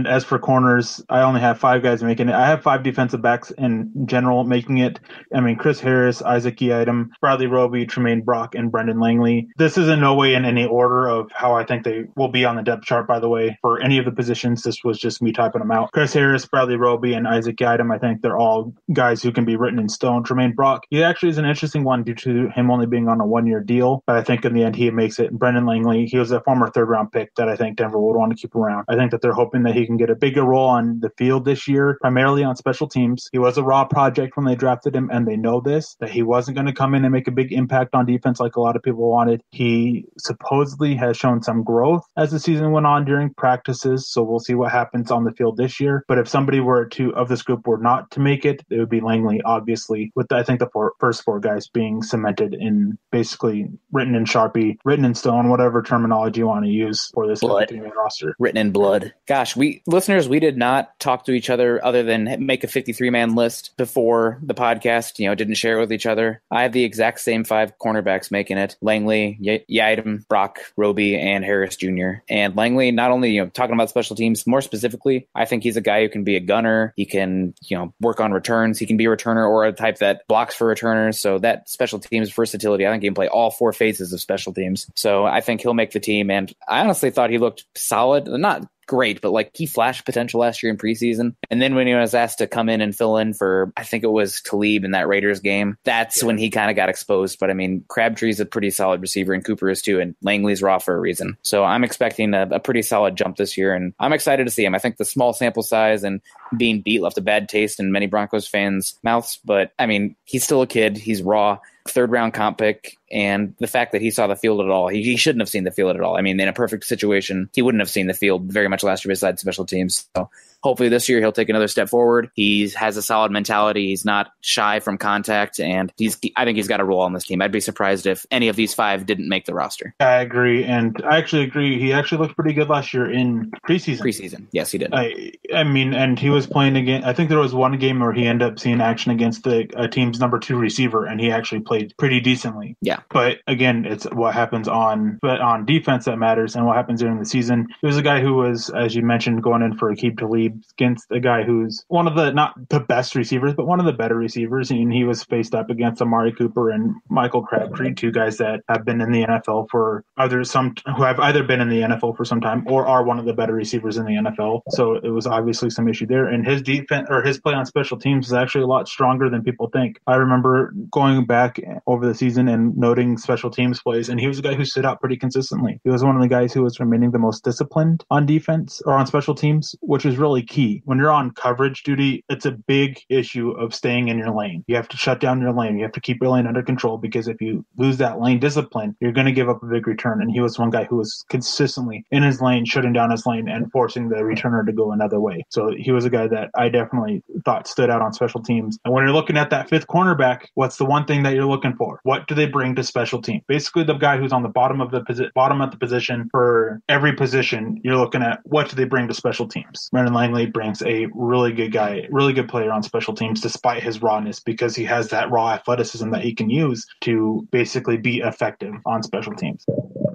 as for corners, I only have 5 guys making it. I have 5 defensive backs in general making it. I mean, Chris Harris, Isaac Isaac Yiadom, Bradley Roby, Tremaine Brock, and Brendan Langley. This is in no way in any order of how I think they will be on the depth chart, by the way, for any of the positions. This was just me typing them out. Chris Harris, Bradley Roby, and Isaac Yiadom, I think they're all guys who can be written in stone. Tremaine Brock, he actually is an interesting one due to him only being on a one-year deal, but I think in the end he makes it. And Brendan Langley, he was a former third-round pick that I think Denver would want to keep around. I think that they're hoping that he can get a bigger role on the field this year, primarily on special teams. He was a raw project when they drafted him, and they know this, that he wasn't going to come in and make a big impact on defense like a lot of people wanted. He supposedly has shown some growth as the season went on during practices, so we'll see what happens on the field this year. But if somebody were to, of this group, were not to make it, it would be Langley, obviously, with I think the first four guys being cemented in, basically written in Sharpie, written in stone, whatever terminology you want to use for this 53-man roster. Written in blood. Gosh, we did not talk to each other other than make a 53-man list before the podcast. Didn't share it with each other. I have the exact same 5 cornerbacks making it: Langley, Yiadom, Brock, Roby, and Harris Jr. And Langley, not only talking about special teams, more specifically, I think he's a guy who can be a gunner. He can work on returns. He can be a returner or a type that blocks for returners. So that special teams versatility, I think he can play all 4 phases of special teams. So I think he'll make the team. And I honestly thought he looked solid. Not great, but he flashed potential last year in preseason. And then when he was asked to come in and fill in for, I think it was Talib in that Raiders game, that's when he kind of got exposed. But I mean, Crabtree's a pretty solid receiver, and Cooper is too, and Langley's raw for a reason. So I'm expecting a pretty solid jump this year, and I'm excited to see him. I think the small sample size and being beat left a bad taste in many Broncos fans' mouths, but I mean, he's still a kid. He's raw. 3rd-round comp pick, and the fact that he saw the field at all, he shouldn't have seen the field at all. I mean, in a perfect situation, he wouldn't have seen the field very much last year besides special teams. So hopefully this year he'll take another step forward. He has a solid mentality. He's not shy from contact, and I think he's got a role on this team. I'd be surprised if any of these 5 didn't make the roster. I agree, and I actually agree. He actually looked pretty good last year in preseason. Yes, he did. I mean, and he was playing again. I think there was one game where he ended up seeing action against the team's number 2 receiver, and he actually played pretty decently. Yeah. But again, it's what happens on defense that matters, and what happens during the season. He was a guy who was, as you mentioned, going in for Aqib Talib against a guy who's one of the, not the best receivers, but one of the better receivers, and he was faced up against Amari Cooper and Michael Crabtree, 2 guys that have been in the NFL who have either been in the NFL for some time or are one of the better receivers in the NFL. So it was obviously some issue there, and his defense, or his play on special teams, is actually a lot stronger than people think. I remember going back over the season and noting special teams plays, and he was a guy who stood out pretty consistently. He was one of the guys who was remaining the most disciplined on defense or on special teams, which is really key. When you're on coverage duty, it's a big issue of staying in your lane. You have to shut down your lane. You have to keep your lane under control, because if you lose that lane discipline, you're going to give up a big return. And he was one guy who was consistently in his lane, shutting down his lane and forcing the returner to go another way. So he was a guy that I definitely thought stood out on special teams. And when you're looking at that 5th cornerback, what's the one thing that you're looking for? What do they bring to special team? Basically, the guy who's on the bottom of the position for every position, you're looking at what do they bring to special teams. Brendan Langley brings a really good guy, really good player on special teams, despite his rawness, because he has that raw athleticism that he can use to basically be effective on special teams.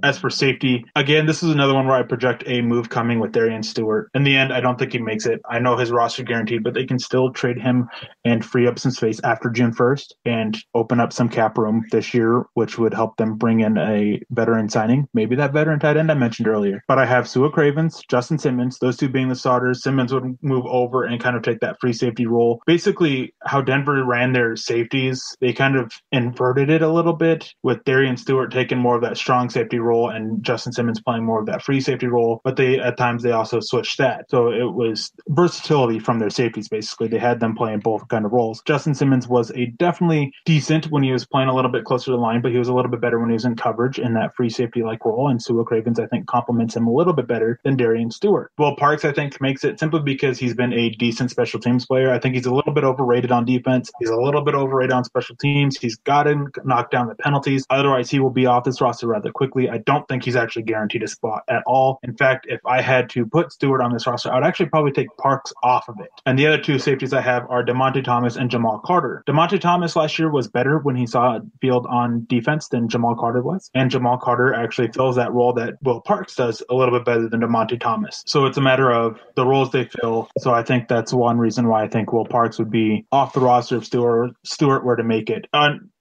As for safety, again, this is another one where I project a move coming with Darian Stewart. In the end, I don't think he makes it. I know his roster guaranteed, but they can still trade him and free up some space after June 1st and open up some cap room this year, which would help them bring in a veteran signing, maybe that veteran tight end I mentioned earlier. But I have Sua Cravens, Justin Simmons, those 2 being the starters. Simmons would move over and kind of take that free safety role. Basically, how Denver ran their safeties, they kind of inverted it a little bit, with Darian Stewart taking more of that strong safety role and Justin Simmons playing more of that free safety role. But at times they also switched that. So it was versatility from their safeties, basically. They had them playing both kind of roles. Justin Simmons was definitely decent when he was playing a little bit closer to the line, but he was a little bit better when he was in coverage in that free safety-like role. And Sua Cravens, I think, complements him a little bit better than Darian Stewart. Will Parks, I think, makes it simply because he's been a decent special teams player. I think he's a little bit overrated on defense. He's a little bit overrated on special teams. He's got to knock down the penalties. Otherwise, he will be off this roster rather quickly. I don't think he's actually guaranteed a spot at all. In fact, if I had to put Stewart on this roster, I would actually probably take Parks off of it. And the other two safeties I have are DeMonte Thomas and Jamal Carter. DeMonte Thomas last year was better when he saw a field on defense than Jamal Carter was. And Jamal Carter actually fills that role that Will Parks does a little bit better than DeMonte Thomas. So it's a matter of the roles they fill. So I think that's one reason why I think Will Parks would be off the roster if Stewart were to make it.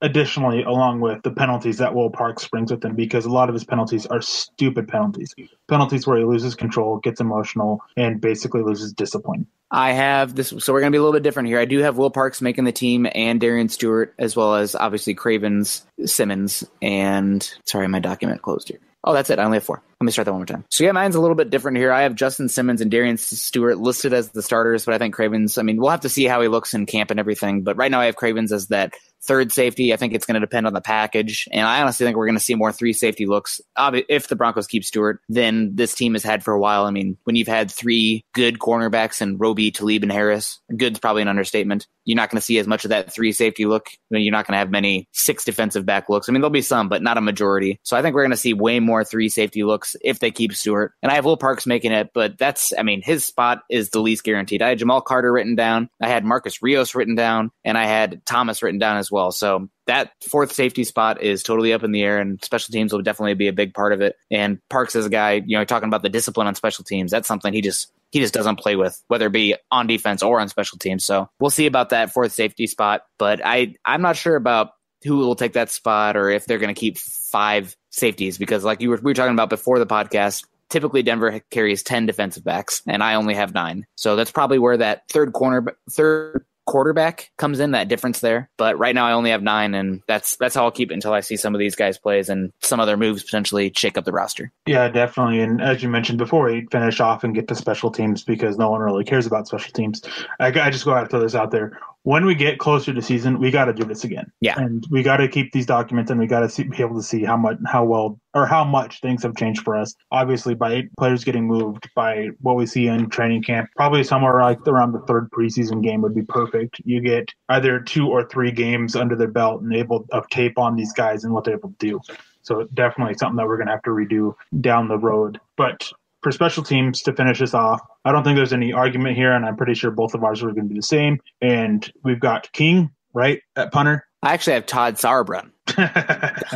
Additionally, along with the penalties that Will Parks brings with him, because a lot of his penalties are stupid penalties. Penalties where he loses control, gets emotional, and basically loses discipline. I have this, so we're going to be a little bit different here. I do have Will Parks making the team and Darian Stewart, as well as obviously Cravens, Simmons, and sorry, my document closed here. Oh, that's it. I only have 4. Let me start that one more time. So yeah, mine's a little bit different here. I have Justin Simmons and Darian Stewart listed as the starters, but I think Cravens, we'll have to see how he looks in camp and everything. But right now I have Cravens as that third safety. I think it's going to depend on the package. And I honestly think we're going to see more 3 safety looks. If the Broncos keep Stewart, than this team has had for a while. When you've had 3 good cornerbacks in Roby, Talib, and Harris, good's probably an understatement. You're not going to see as much of that 3 safety look. You're not going to have many 6 defensive back looks. There'll be some, but not a majority. So I think we're going to see way more 3 safety looks if they keep Stewart. And I have Will Parks making it, but that's, his spot is the least guaranteed. I had Jamal Carter written down. I had Marcus Rios written down, and I had Thomas written down as well. So that 4th safety spot is totally up in the air, and special teams will definitely be a big part of it. And Parks is a guy, talking about the discipline on special teams. That's something he just doesn't play with, whether it be on defense or on special teams. So we'll see about that 4th safety spot. But I'm not sure about who will take that spot or if they're going to keep 5 safeties, because like we were talking about before the podcast, typically Denver carries 10 defensive backs, and I only have 9. So that's probably where that third quarterback comes in, that difference there. But right now I only have 9, and that's how I'll keep it until I see some of these guys plays and some other moves potentially shake up the roster. Yeah, definitely. And as you mentioned before, we finish off and get to special teams because no one really cares about special teams. I just go out and throw this out there. When we get closer to season, we got to do this again. Yeah. And we got to keep these documents, and we got to be able to see how much things have changed for us. Obviously, by players getting moved, by what we see in training camp, probably somewhere like around the 3rd preseason game would be perfect. You get either 2 or 3 games under their belt and able of tape on these guys and what they're able to do. So definitely something that we're going to have to redo down the road. But for special teams, to finish this off, I don't think there's any argument here, and I'm pretty sure both of ours are going to be the same. And we've got King, right, at punter. I actually have Todd Sauerbrunn.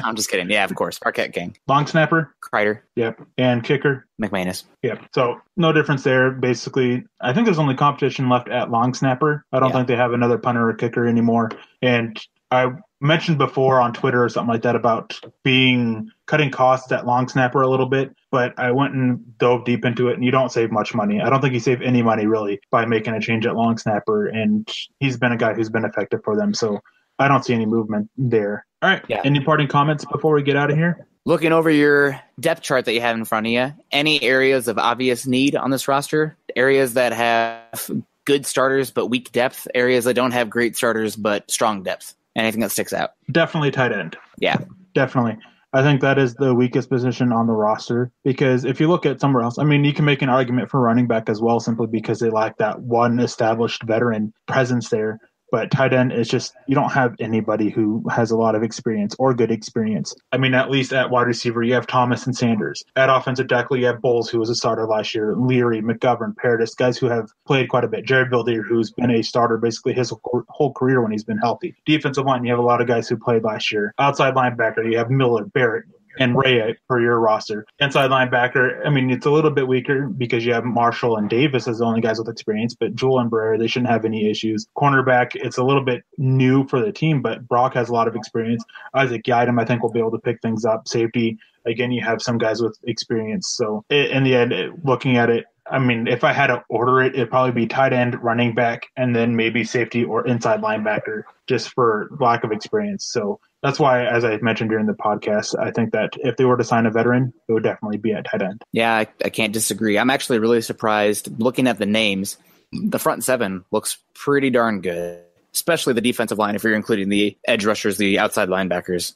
I'm just kidding. Yeah, of course. Marquette King. Long snapper. Kreider. Yep. And kicker. McManus. Yep. So no difference there. Basically, I think there's only competition left at long snapper. I don't think they have another punter or kicker anymore. And I mentioned before on Twitter or something like that about cutting costs at long snapper a little bit, but I went and dove deep into it, and you don't save much money. I don't think you save any money really by making a change at long snapper, and he's been a guy who's been effective for them, so I don't see any movement there. All right. Yeah. Any parting comments before we get out of here? Looking over your depth chart that you have in front of you, any areas of obvious need on this roster? Areas that have good starters but weak depth? Areas that don't have great starters but strong depth? Anything that sticks out? Definitely tight end. Yeah. Definitely. I think that is the weakest position on the roster, because if you look at somewhere else, you can make an argument for running back as well, simply because they lack that one established veteran presence there. But tight end is just, you don't have anybody who has a lot of experience or good experience. At least at wide receiver, you have Thomas and Sanders. At offensive tackle, you have Bowles, who was a starter last year, Leary, McGovern, Paradis, guys who have played quite a bit. Jared Bildier, who's been a starter basically his whole career when he's been healthy. Defensive line, you have a lot of guys who played last year. Outside linebacker, you have Miller, Barrett, and Ray for your roster. Inside linebacker, it's a little bit weaker because you have Marshall and Davis as the only guys with experience, but Jewell and Breyer, they shouldn't have any issues. Cornerback, it's a little bit new for the team, but Brock has a lot of experience. Isaac Yiadom, I think, will be able to pick things up. Safety, again, you have some guys with experience. So in the end, looking at it, if I had to order it, it'd probably be tight end, running back, and then maybe safety or inside linebacker, just for lack of experience. So that's why, as I mentioned during the podcast, I think that if they were to sign a veteran, it would definitely be at tight end. Yeah, I can't disagree. I'm actually really surprised looking at the names. The front 7 looks pretty darn good, especially the defensive line, if you're including the edge rushers, the outside linebackers.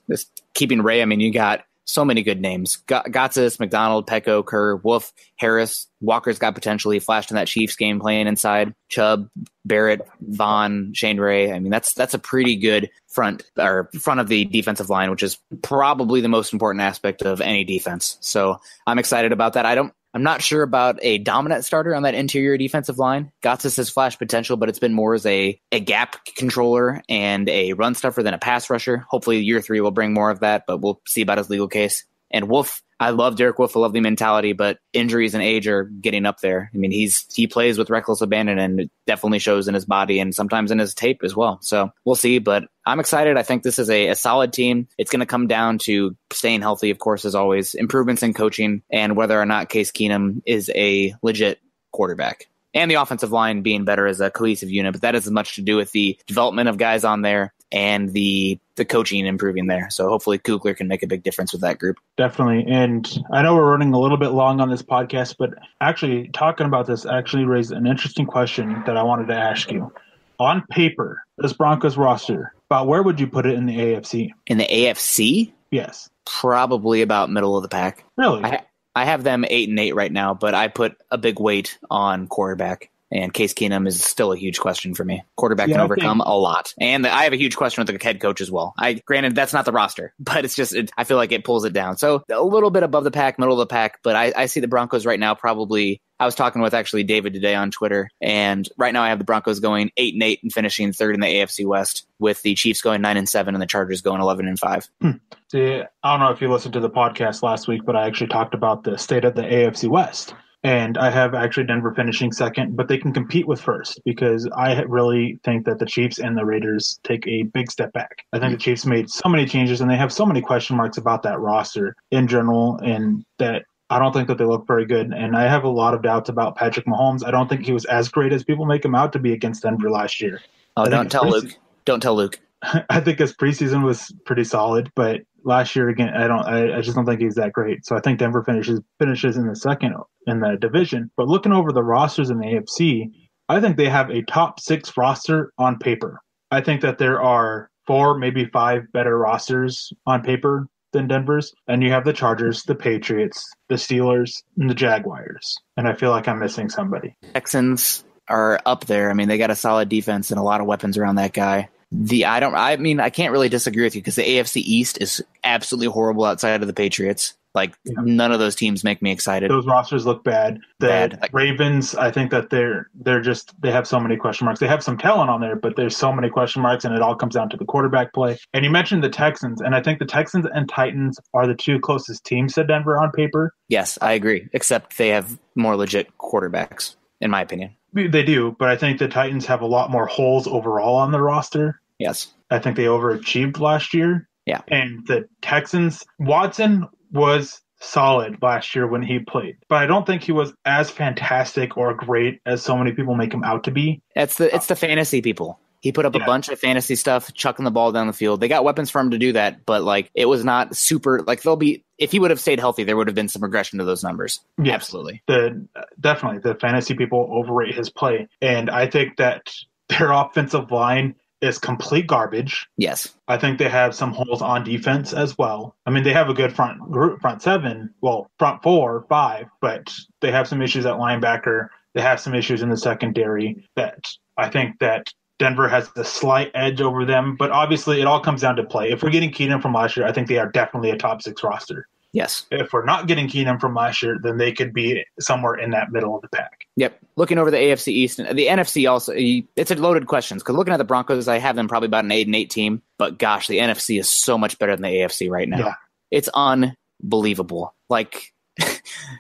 Keeping Ray, you got So many good names. Gotsis, McDonald, Pecco, Kerr, Wolf, Harris. Walker's got potential. He flashed in that Chiefs game playing inside. Chubb, Barrett, Vaughn, Shane Ray. I mean, that's a pretty good front of the defensive line, which is probably the most important aspect of any defense. So I'm excited about that. I'm not sure about a dominant starter on that interior defensive line. Gotsis has flash potential, but it's been more as a gap controller and a run stuffer than a pass rusher. Hopefully year 3 will bring more of that, but we'll see about his legal case. And Wolf, I love Derek Wolf. I love the mentality, but injuries and age are getting up there. I mean, he plays with reckless abandon, and it definitely shows in his body and sometimes in his tape as well. So we'll see, but I'm excited. I think this is a solid team. It's going to come down to staying healthy, of course, as always, improvements in coaching, and whether or not Case Keenum is a legit quarterback. And the offensive line being better as a cohesive unit, but that has as much to do with the development of guys on there and the coaching improving there. So hopefully Kugler can make a big difference with that group. Definitely. And I know we're running a little bit long on this podcast, but actually talking about this actually raised an interesting question that I wanted to ask you. On paper, this Broncos roster, about where would you put it in the AFC? In the AFC? Yes. Probably about middle of the pack. Really? I have them 8-8 right now, but I put a big weight on quarterback. And Case Keenum is still a huge question for me. Quarterback can overcome a lot. And I have a huge question with the head coach as well. Granted, that's not the roster, but it's just, I feel like it pulls it down. So a little bit above the pack, middle of the pack, but I see the Broncos right now probably, I was talking with actually David today on Twitter, and right now I have the Broncos going 8-8 and finishing third in the AFC West, with the Chiefs going 9-7 and the Chargers going 11-5. See, I don't know if you listened to the podcast last week, but I actually talked about the state of the AFC West. And I have actually Denver finishing second, but they can compete with first because I really think that the Chiefs and the Raiders take a big step back. I think the Chiefs made so many changes and they have so many question marks about that roster in general, and that I don't think that they look very good. And I have a lot of doubts about Patrick Mahomes. I don't think he was as great as people make him out to be against Denver last year. Oh, don't tell Luke. Don't tell Luke. I think his preseason was pretty solid, but last year again, I just don't think he's that great. So I think Denver finishes in the second in the division. But looking over the rosters in the AFC, I think they have a top 6 roster on paper. I think that there are 4, maybe 5 better rosters on paper than Denver's. And you have the Chargers, the Patriots, the Steelers, and the Jaguars. And I feel like I'm missing somebody. Texans are up there. I mean, they got a solid defense and a lot of weapons around that guy. I can't really disagree with you because the AFC East is absolutely horrible outside of the Patriots. None of those teams make me excited. Those rosters look bad. Ravens, I think that they have so many question marks. They have some talent on there, but there's so many question marks, and it all comes down to the quarterback play. And you mentioned the Texans, and I think the Texans and Titans are the 2 closest teams to Denver on paper. Yes, I agree, except they have more legit quarterbacks, in my opinion. They do, but I think the Titans have a lot more holes overall on the roster. Yes. I think they overachieved last year. Yeah. And the Texans, Watson was solid last year when he played, but I don't think he was as fantastic or great as so many people make him out to be. It's the fantasy people. He put up a bunch of fantasy stuff, chucking the ball down the field. They got weapons for him to do that, but it was not super. If he would have stayed healthy, there would have been some regression to those numbers. Yes. Absolutely. Definitely, the fantasy people overrate his play, and I think that their offensive line is complete garbage. Yes. I think they have some holes on defense as well. I mean, they have a good front 7, front 4, 5, but they have some issues at linebacker. They have some issues in the secondary that I think that Denver has a slight edge over them, but obviously it all comes down to play. If we're getting Keenum from last year, I think they are definitely a top 6 roster. Yes. If we're not getting Keenum from last year, then they could be somewhere in that middle of the pack. Yep. Looking over the AFC East, and the NFC also, it's a loaded question because looking at the Broncos, I have them probably about an 8-8 team, but gosh, the NFC is so much better than the AFC right now. Yeah. It's unbelievable.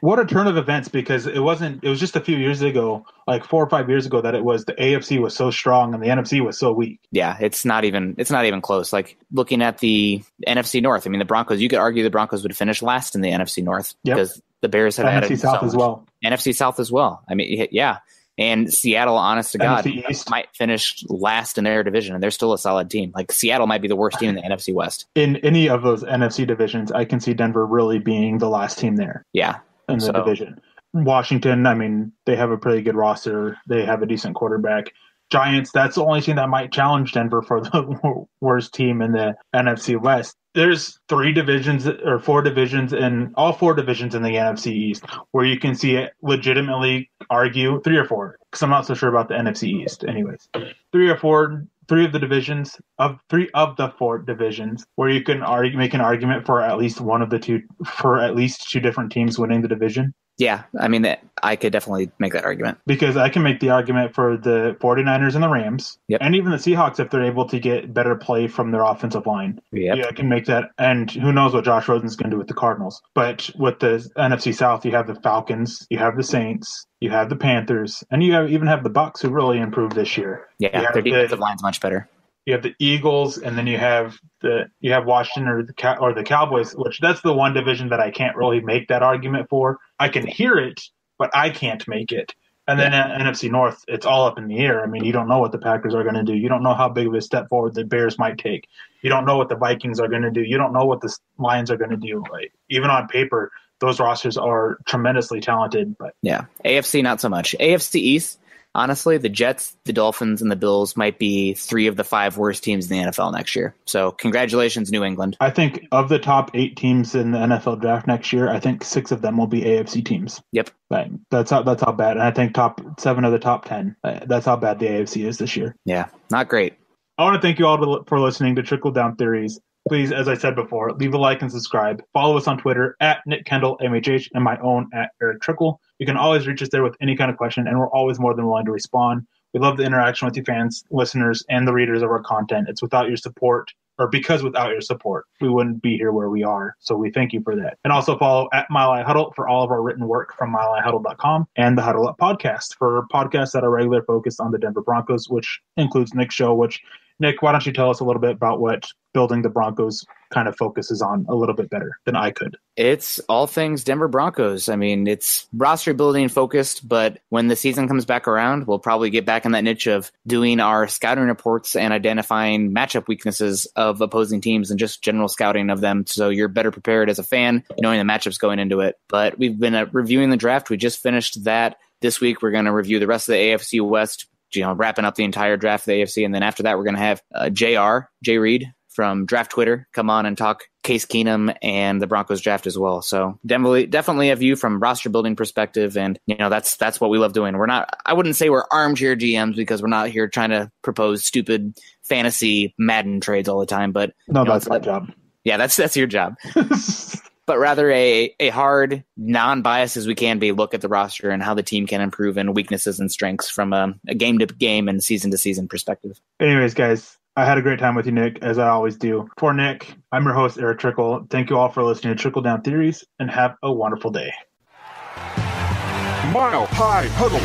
What a turn of events, because it was just a few years ago, 4 or 5 years ago, that it was the AFC was so strong and the NFC was so weak. Yeah, it's not even close. Looking at the NFC North, I mean, the Broncos, you could argue the Broncos would finish last in the NFC North because the Bears have added NFC South as well. NFC South as well. I mean, yeah. And Seattle, honest to God, might finish last in their division, and they're still a solid team. Seattle might be the worst team in the NFC West. In any of those NFC divisions, I can see Denver really being the last team there. Yeah. In the division. Washington, I mean, they have a pretty good roster. They have a decent quarterback. Giants, that's the only team that might challenge Denver for the worst team in the NFC West. there's 3 divisions or 4 divisions in all 4 divisions in the NFC East where you can see it legitimately argue 3 or 4, because I'm not so sure about the NFC East. Anyways, 3 or 4. 3 of the divisions of 3 of the 4 divisions where you can make an argument for at least one of the 2 for at least 2 different teams winning the division. Yeah, I mean, I could definitely make that argument. Because I can make the argument for the 49ers and the Rams, yep. and even the Seahawks if they're able to get better play from their offensive line. Yep. Yeah, I can make that. And who knows what Josh Rosen's going to do with the Cardinals. But with the NFC South, you have the Falcons, you have the Saints, you have the Panthers, and you even have the Bucs, who really improved this year. Yeah, their defensive line's much better. You have the Eagles, and then you have Washington or the Cowboys, which that's the one division that I can't really make that argument for. I can hear it, but I can't make it. And then at NFC North, it's all up in the air. I mean, you don't know what the Packers are going to do. You don't know how big of a step forward the Bears might take. You don't know what the Vikings are going to do. You don't know what the Lions are going to do. Like, even on paper, those rosters are tremendously talented. But yeah, AFC not so much. AFC East, honestly, the Jets, the Dolphins, and the Bills might be 3 of the 5 worst teams in the NFL next year. So congratulations, New England. I think of the top 8 teams in the NFL draft next year, I think 6 of them will be AFC teams. Yep. But that's how bad. And I think top 7 of the top 10. That's how bad the AFC is this year. Yeah, not great. I want to thank you all for listening to Trickle Down Theories. Please, as I said before, leave a like and subscribe. Follow us on Twitter at Nick Kendell, MHH, and my own at Erick Trickel. You can always reach us there with any kind of question, and we're always more than willing to respond. We love the interaction with you fans, listeners, and the readers of our content. It's without your support, or because without your support, we wouldn't be here where we are. So we thank you for that. And also follow at Mile High Huddle for all of our written work from milehighhuddle.com and the Huddle Up podcast for podcasts that are regular focused on the Denver Broncos, which includes Nick's show, which, Nick, why don't you tell us a little bit about what building the Broncos kind of focuses on a little bit better than I could? It's all things Denver Broncos. I mean, it's roster building focused, but when the season comes back around, we'll probably get back in that niche of doing our scouting reports and identifying matchup weaknesses of opposing teams and just general scouting of them. So you're better prepared as a fan, knowing the matchups going into it. But we've been reviewing the draft. We just finished that this week. We're going to review the rest of the AFC West, wrapping up the entire draft of the AFC. And then after that, we're going to have Jay Reed from Draft Twitter come on and talk Case Keenum and the Broncos draft as well. So definitely a view from roster building perspective. And, that's what we love doing. I wouldn't say we're armchair GMs because we're not here trying to propose stupid fantasy Madden trades all the time. But no, that's my job. Yeah, that's your job. But rather a hard, non-biased as we can be look at the roster and how the team can improve and weaknesses and strengths from a game-to-game and season-to-season perspective. Anyways, guys, I had a great time with you, Nick, as I always do. For Nick, I'm your host, Erick Trickel. Thank you all for listening to Trickle Down Theories, and have a wonderful day. Mile High Huddle.